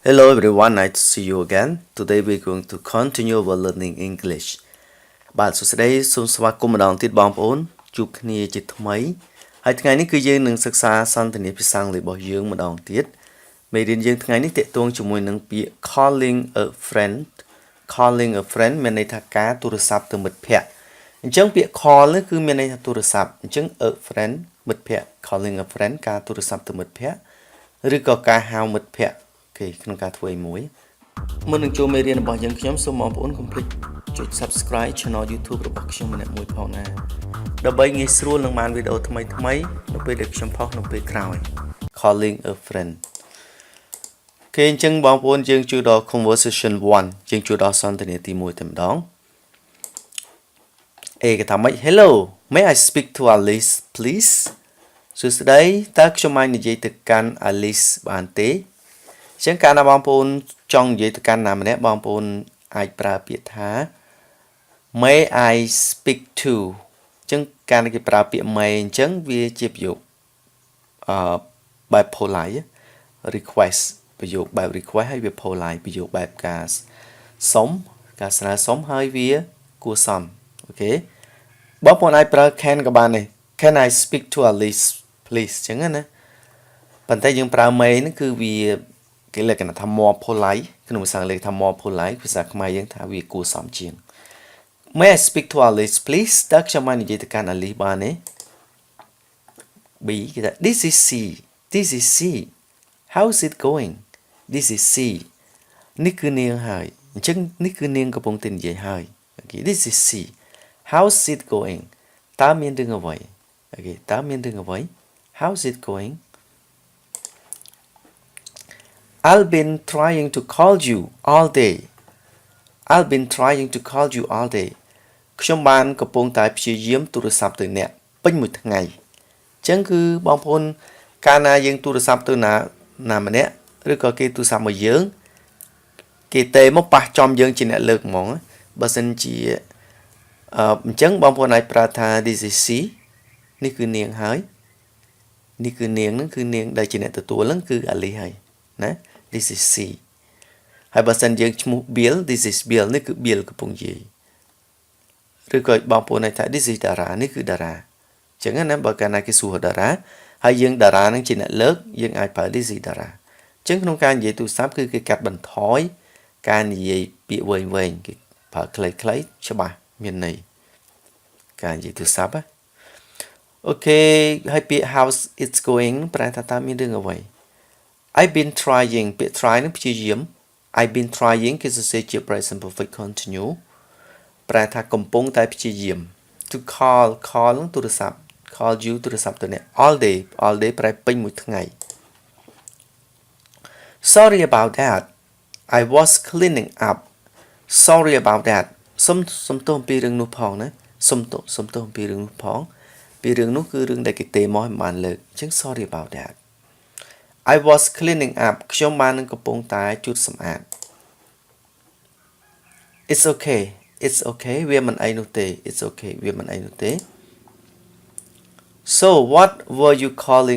Hello everyone, nice to see you again. Today we're going to continue our learning English. បាទសួស្តីសូមស្វាគមន៍ម្ដងទៀតបងប្អូនជួបគ្នាជាថ្មីហើយថ្ងៃនេះគឺយើងនឹងសិក្សាសន្ទនាភាសាអង់គ្លេសរបស់យើងម្ដងទៀតមេរៀនយើងថ្ងៃនេះទាក់ទងជាមួយនឹងពាក្យ calling a friend calling a friend មានន័យថាការទូរស័ព្ទទៅមិត្តភក្តិអញ្ចឹងពាក្យ call នេះគឺមានន័យថាទូរស័ព្ទអញ្ចឹង a friend មិត្តភក្តិ calling a friend ការទូរស័ព្ទទៅមិត្តភក្តិឬក៏ការហៅមិត្តភក្តិក្នុងការធ្វើអីមួយមុននឹងចូលមេរៀនរបស់យើងខ្ញុំសូមបងប្អូនកុំភ្លេចចុច Subscribe Channel YouTube របស់ខ្ញុំម្នាក់មួយផងណាដើម្បីងាយស្រួលនឹងបានវីដេអូថ្មីនៅពេលដែលខ្ញុំផុសនៅពេលក្រោយ Calling a friend អញ្ចឹងបងប្អូនយើងជួយដល់ Conversation 1យើងជួយដល់សន្ទនាទី1តែម្ដងគេថាម៉េច Hello may I speak to Alice please សួស្តីតើខ្ញុំអាចនិយាយទៅកាន់ Alice បានទេចឹងកាលណាបងប្អូនចង់និយាយទៅកាន់ណាម្នាក់បងប្អូនអាចប្រើពាក្យថា May I speak to ចឹងកាលណាគេប្រើពាក្យ may អញ្ចឹងវាជាប្រយោគបែប polite request ប្រយោគបែប request ហើយវា polite ប្រយោគបែបការសុំការស្នើសុំហើយវាគួរសមអូខេបងប្អូនអាចប្រើ can ក៏បានដែរ Can I speak to Alice please ចឹងណាប៉ុន្តែយើងប្រើ may ហ្នឹងគឺវាគេលក្ខណៈថា more polite ក្នុងភាសាអង់គ្លេសថា more polite ភាសាខ្មែរយើងថាវាគួរសមជាង May I speak to Alice please តើខ្ញុំបាននិយាយទៅកាន់ Alice បានទេ B គេថា This is C How is it going This is C នេះគឺនាងហើយអញ្ចឹងនេះគឺនាងកំពុងតែនិយាយហើយអូខេ This is C How is it going តើមានរឿងអ្វីអូខេតើមានរឿងអ្វី How is it going I've been trying to call you all day. I've been trying to call you all day. ខ្ញុំបានកំពុងតែព្យាយាមទូរស័ព្ទទៅអ្នកពេញមួយថ្ងៃអញ្ចឹងគឺបងប្អូនកាលណាយើងទូរស័ព្ទទៅណាម្នាក់ឬក៏គេទូរស័ព្ទមកយើងគេទេមកប៉ះចំយើងជាអ្នកលើកហ្មងបើសិនជាអញ្ចឹងបងប្អូនអាចប្រើថា this is she នេះគឺនាងហើយនេះគឺនាងហ្នឹងគឺនាងដែលជាអ្នកទទួលហ្នឹងគឺ Ali ហើយណាThis is C ហើយបើសិនយើងឈ្មោះ Bill This is Bill នេះគឺ Bill កំពុងនិយាយឬក៏បងប្អូនអាចថា This is Dara នេះគឺ Dara អញ្ចឹងណាបើកាលណាគេសួរ Dara ហើយយើង Dara នឹងជាអ្នកលើកយើងអាចប្រើ This is Dara អញ្ចឹងក្នុងការនិយាយទូរស័ព្ទគឺគេកាត់បន្ថយការនិយាយពាក្យវែងគេប្រើខ្លីៗច្បាស់មានន័យការនិយាយទូរស័ព្ទអូខេហើយពាក្យ how's it's going ប្រែថាតើមានរឿងអ្វី I've been trying ពាក្យ try នឹងព្យាយាម I've been trying គេសរសេរជា present perfect continue ប្រែថាកំពុងតែព្យាយាម to call នឹងទូរស័ព្ទ call you ទូរស័ព្ទទៅអ្នក all day ប្រែពេញមួយថ្ងៃ Sorry about that I was cleaning up Sorry about that សុំទោសអំពីរឿងនោះផងណាសុំទោសអំពីរឿងនោះផងពីរឿងនោះគឺរឿងដែលគេទេមកមិនបានលើកអញ្ចឹង Sorry about that I was cleaning up ខ្ញុំបាននឹងកំពុងតែជូតសម្អាត It's okay វាមិនអីនោះទេ It's okay វាមិនអីនោះទេ So what were you calling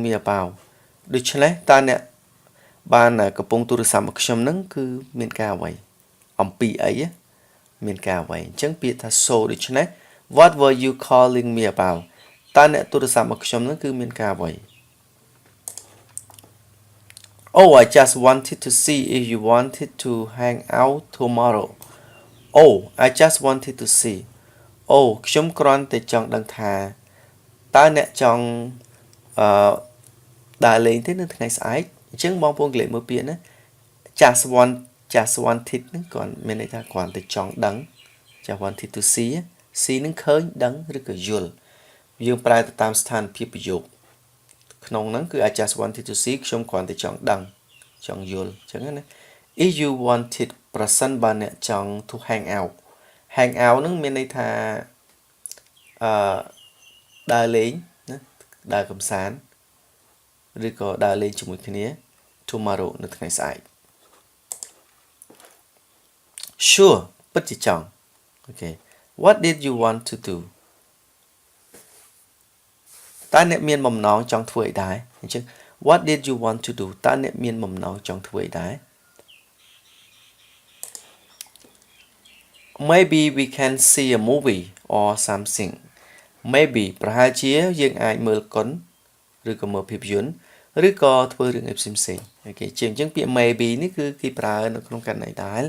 me about ដូច្នេះតើអ្នកបានកំពុងទូរស័ព្ទមកខ្ញុំនឹងគឺមានការអ្វីអំពីអីមានការអ្វីអញ្ចឹងពាក្យថា so ដូច្នេះ What were you calling me aboutតើអ្នកទូរស័ព្ទមកខ្ញុំនឹងគឺមានការអ្វី Oh I just wanted to see if you wanted to hang out tomorrow Oh I just wanted to see ខ្ញុំគ្រាន់តែចង់ដឹងថាតើអ្នកចង់ដើរលេងទេនៅថ្ងៃស្អែកអញ្ចឹងបងប្អូនក្លេកមើលពាក្យណា just wanted ហ្នឹងគាត់មានន័យថាគ្រាន់តែចង់ដឹង just wanted to see នឹងឃើញដឹងឬក៏យល់យើងប្រើទៅតាមស្ថានភាពប្រយោគក្នុងហ្នឹងគឺ I just wanted to see ខ្ញុំគ្រាន់តែចង់ដឹងចង់យល់អញ្ចឹងណា if you wanted ប្រសិនបើអ្នកចង់ to hang out ហ្នឹងមានន័យថាដើរលេងណាដើរកម្សាន្តឬក៏ដើរលេងជាមួយគ្នា tomorrow នៅថ្ងៃស្អែក Sure ពិតជាចង់អូខេ What did you want to doតើអ្នកមានបំណងចង់ធ្វើអីដែរអញ្ចឹង What did you want to do តើអ្នកមានបំណងចង់ធ្វើអីដែរ Maybe we can see a movie or something Maybe ប្រហែលជាយើងអាចមើលកុនឬក៏មើលភាពយន្តឬក៏ធ្វើរឿងអីផ្សេងៗអូខេជាងអញ្ចឹងពាក្យ maybe នេះគឺគេប្រើនៅក្នុងករណីដែល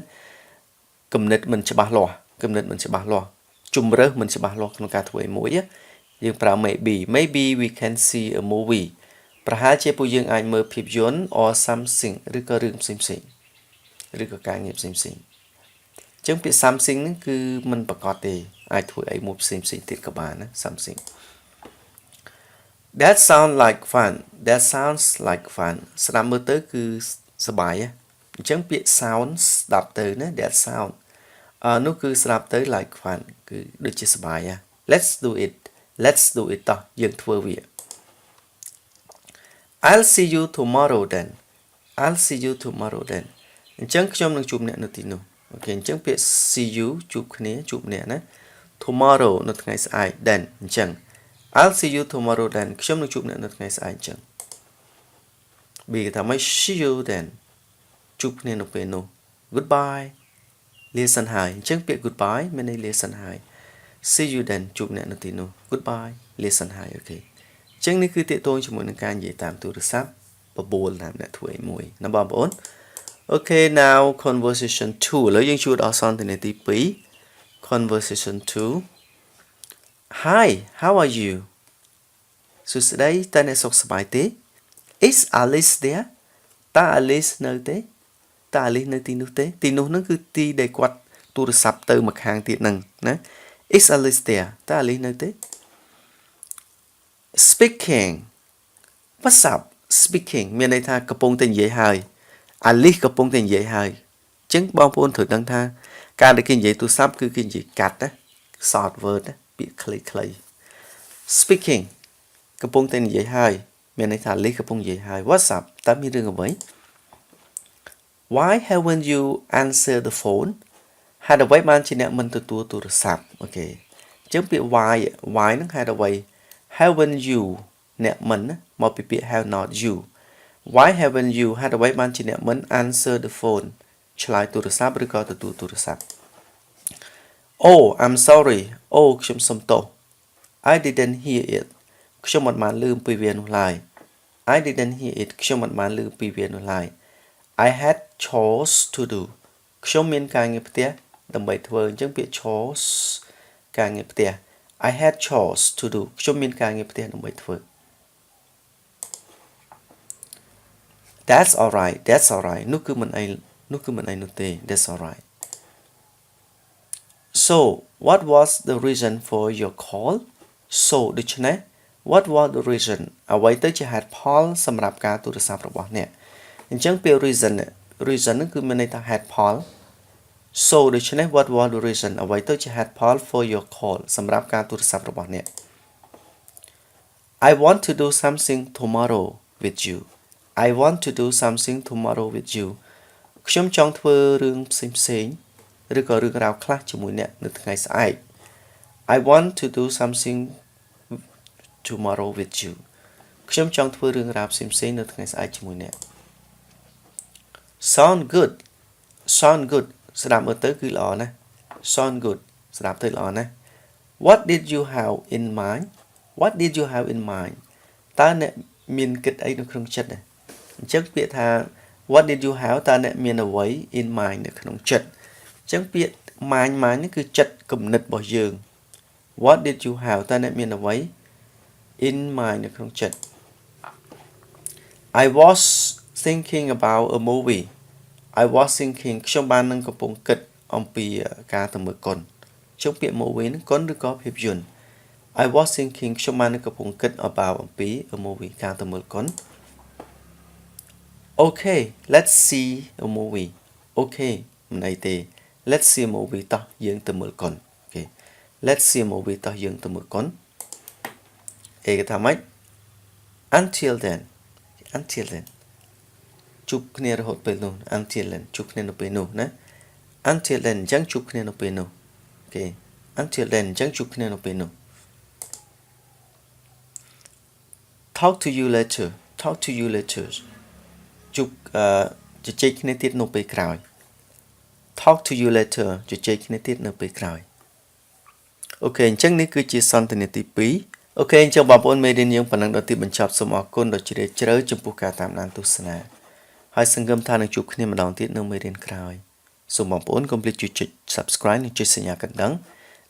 គំនិតមិនច្បាស់លាស់ជំរើសមិនច្បាស់លាស់ក្នុងការធ្វើអីមួយយើងប្រើ maybe we can see a movie ប្រហែលជាពួកយើងអាចមើលភាពយន្ត or something ឬក៏រឿងផ្សេងៗឬក៏ការងារផ្សេងៗអញ្ចឹងពាក្យ something ហ្នឹងគឺមិនប្រកបទេអាចធ្វើអីមួយផ្សេងៗទៀតក៏បានណា something That sounds like fun ស្ដាប់មើលទៅគឺសប្បាយអញ្ចឹងពាក្យ sound ស្ដាប់ទៅណា that sound នោះគឺស្ដាប់ទៅ like fun គឺដូចជាសប្បាយ Let's do it តោះយើងធ្វើវា I'll see you tomorrow then អញ្ចឹងខ្ញុំនឹងជួបអ្នកនៅទីនោះអូខេអញ្ចឹងពាក្យ see you ជួបអ្នកណា tomorrow នៅថ្ងៃស្អែក then អញ្ចឹងI'll see you tomorrow then ខ្ញុំនឹងជួបអ្នកនៅថ្ងៃស្អែកអញ្ចឹង B គេថាម៉េច see you then ជួបគ្នានៅពេលនោះ goodbye លាសិនហើយអញ្ចឹងពាក្យ goodbye មានន័យលាសិនហើយ see you then ជួបអ្នកនៅទីនោះ goodbye លាសិនហើយអូខេអញ្ចឹងនេះគឺទាក់ទងជាមួយនឹងការនិយាយតាមទូរស័ព្ទបបួលតាមអ្នកធ្វើអីមួយណាបងប្អូនអូខេ now conversation 2 ឥឡូវយើងជួបដល់សន្ទនាទី2 conversation 2 Hi how are you សួស្តីតើអ្នកសុខសប្បាយទេ Is Alice there តើ Alice នៅទេតើ Alice នៅទីនោះទេទីនោះហ្នឹងគឺទីដែលគាត់ទូរស័ព្ទទៅម្ខាងទៀតហ្នឹងណា Is Alice there តើ Alice នៅទេ Speaking What's up Speaking មានន័យថាកំពុងតែនិយាយហើយ Alice កំពុងតែនិយាយហើយអញ្ចឹងបងប្អូនត្រូវដឹងថាការដែលគេនិយាយទូរស័ព្ទគឺគេនិយាយកាត់ណា short word ណាពាក្យខ្លី Speaking កំពុងតែនិយាយហើយមានន័យថា Alice កំពុងនិយាយហើយ What's up តើមានរឿងអ្វី Why haven't you answer the phone ហេតុអ្វីបានជាអ្នកមិនទទួលទូរស័ព្ទអូខេអញ្ចឹងពាក្យ why ហ្នឹងហេតុអ្វី haven't you អ្នកមិនមកពីពាក្យ have not you Why haven't you ហេតុអ្វីបានជាអ្នកមិន answer the phone ឆ្លើយទូរស័ព្ទឬក៏ទទួលទូរស័ព្ទ Oh I'm sorry ខ្ញុំសុំទោស I didn't hear it ខ្ញុំមិនបានឮអំពីវានោះឡើយ I didn't hear it ខ្ញុំមិនបានឮអំពីវានោះឡើយ I had chores to do ខ្ញុំមានការងារផ្ទះដើម្បីធ្វើអញ្ចឹងពាក្យ chores ការងារផ្ទះ I had chores to do ខ្ញុំមានការងារផ្ទះដើម្បីធ្វើ That's all right នោះគឺមិនអីនោះទេ That's all right So what was the reason for your call So ដូច្នេះ what was the reason អ្វីទៅជាហេតុផលសម្រាប់ការទូរស័ព្ទរបស់អ្នកអញ្ចឹងពាក្យ reason ហ្នឹងគឺមានន័យថាហេតុផល So ដូច្នេះ what was the reason អ្វីទៅជាហេតុផល for your call សម្រាប់ការទូរស័ព្ទរបស់អ្នក I want to do something tomorrow with you I want to do something tomorrow with you ខ្ញុំចង់ធ្វើរឿងផ្សេងឬក៏រឿងរ៉ាវខ្លះជាមួយអ្នកនៅថ្ងៃស្អែក I want to do something tomorrow with you ខ្ញុំចង់ធ្វើរឿងរ៉ាវផ្សេងនៅថ្ងៃស្អែកជាមួយអ្នក Sound good ស្ដាប់មើលទៅគឺល្អណាស់ Sound good ស្ដាប់ទៅល្អណាស់ What did you have in mind តើអ្នកមានគិតអីនៅក្នុងចិត្តទេអញ្ចឹងពាក្យថា What did you have តើអ្នកមានអ្វី in mind នៅក្នុងចិត្តអញ្ចឹងពាក្យ mind នេះគឺចិត្តគំនិតរបស់យើង What did you have តើអ្នកមានអ្វី in mind នៅក្នុងចិត្ត I was thinking about a movie ខ្ញុំបាននឹងកំពុងគិតអំពីការទៅមើលកុនអញ្ចឹងពាក្យ movie ហ្នឹងកុនឬក៏ភាពយន្ត I was thinking ខ្ញុំបាននឹងកំពុងគិត about អំពី a movie ការទៅមើលកុន Okay let's see a movie Okay មិនអីទេ Let's see a movie តោះយើងទៅមើលកុន Okay Let's see a movie តោះយើងទៅមើលកុនគេថាម៉េច Until then ជួបគ្នារហូតពេលនោះ Until then ជួបគ្នានៅពេលនោះណា Until then អញ្ចឹងជួបគ្នានៅពេលនោះ Okay Until then អញ្ចឹងជួបគ្នានៅពេលនោះ Talk to you later talk to you later ជួបជជែកគ្នាទៀតនៅពេលក្រោយ talk to you later ជជែកគ្នាទៀតនៅពេលក្រោយអូខេអញ្ចឹងនេះគឺជាសន្ទនាទី2អូខេអញ្ចឹងបងប្អូនមេរៀនយើងប៉ុណ្ណឹងដល់ទីបញ្ចប់សូមអរគុណដ៏ជ្រាលជ្រៅចំពោះការតាមដានទស្សនាហើយសង្ឃឹមថានឹងជួបគ្នាម្ដងទៀតនៅមេរៀនក្រោយសូមបងប្អូនកុំភ្លេចជួយចុច Subscribe និងចុចសញ្ញាកណ្ដឹង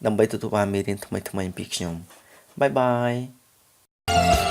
ដើម្បីទទួលបានមេរៀនថ្មីៗពីខ្ញុំបាយបាយ